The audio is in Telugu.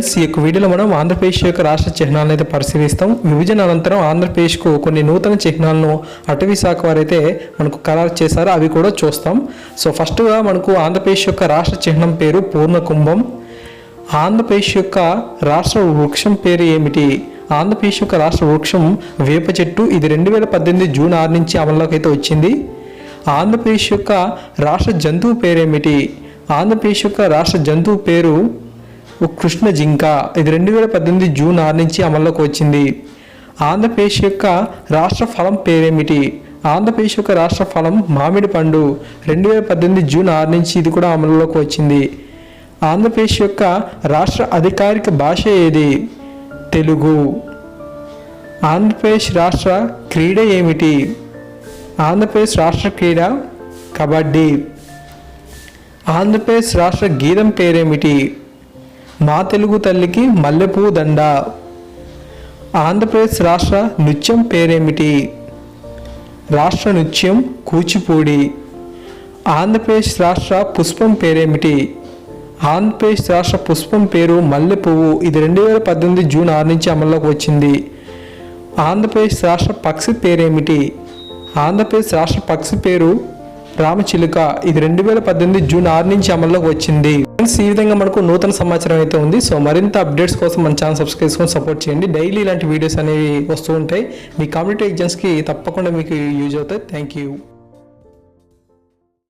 ఫ్రెండ్స్, ఈ యొక్క వీడియోలో మనం ఆంధ్రప్రదేశ్ యొక్క రాష్ట్ర చిహ్నాలను అయితే పరిశీలిస్తాం. విభజన అనంతరం ఆంధ్రప్రదేశ్కు కొన్ని నూతన చిహ్నాలను అటవీ శాఖ వారైతే మనకు ఖరారు చేశారో అవి కూడా చూస్తాం. సో ఫస్ట్గా మనకు ఆంధ్రప్రదేశ్ యొక్క రాష్ట్ర చిహ్నం పేరు పూర్ణకుంభం. ఆంధ్రప్రదేశ్ యొక్క రాష్ట్ర వృక్షం పేరు ఏమిటి? ఆంధ్రప్రదేశ్ యొక్క రాష్ట్ర వృక్షం వేప చెట్టు. ఇది 2018 జూన్ 6 నుంచి అమల్లోకి అయితే వచ్చింది. ఆంధ్రప్రదేశ్ యొక్క రాష్ట్ర జంతువు పేరేమిటి? ఆంధ్రప్రదేశ్ యొక్క రాష్ట్ర జంతువు పేరు కృష్ణ జింక. ఇది 2018 జూన్ 6 నుంచి అమల్లోకి వచ్చింది. ఆంధ్రప్రదేశ్ యొక్క రాష్ట్ర ఫలం పేరేమిటి? ఆంధ్రప్రదేశ్ యొక్క రాష్ట్ర ఫలం మామిడి పండు. 2018 జూన్ 6 నుంచి ఇది కూడా అమల్లోకి వచ్చింది. ఆంధ్రప్రదేశ్ యొక్క రాష్ట్ర అధికారిక భాష ఏది? తెలుగు. ఆంధ్రప్రదేశ్ రాష్ట్ర క్రీడ ఏమిటి? ఆంధ్రప్రదేశ్ రాష్ట్ర క్రీడ కబడ్డీ. ఆంధ్రప్రదేశ్ రాష్ట్ర గీతం పేరేమిటి? మా తెలుగు తల్లికి మల్లెపూ దండ. ఆంధ్రప్రదేశ్ రాష్ట్ర నృత్యం పేరేమిటి? రాష్ట్ర నృత్యం కూచిపూడి. ఆంధ్రప్రదేశ్ రాష్ట్ర పుష్పం పేరేమిటి? ఆంధ్రప్రదేశ్ రాష్ట్ర పుష్పం పేరు మల్లెపువ్వు. ఇది 2018 జూన్ 6 నుంచి అమల్లోకి వచ్చింది. ఆంధ్రప్రదేశ్ రాష్ట్ర పక్షి పేరేమిటి? ఆంధ్రప్రదేశ్ రాష్ట్ర పక్షి పేరు రామచిలుక. ఇది 2018 జూన్ 6 నుంచి అమల్లోకి వచ్చింది. ఫ్రెండ్స్, ఈ విధంగా మనకు నూతన సమాచారం అయితే ఉంది. సో మరింత అప్డేట్స్ కోసం మన ఛానల్ సబ్స్క్రైబ్ చేసుకొని సపోర్ట్ చేయండి. డైలీ ఇలాంటి వీడియోస్ అనేవి వస్తూ ఉంటాయి. మీ కాంపిటేటివ్ ఎగ్జామ్స్కి తప్పకుండా మీకు యూజ్ అవుతాయి. Thank you.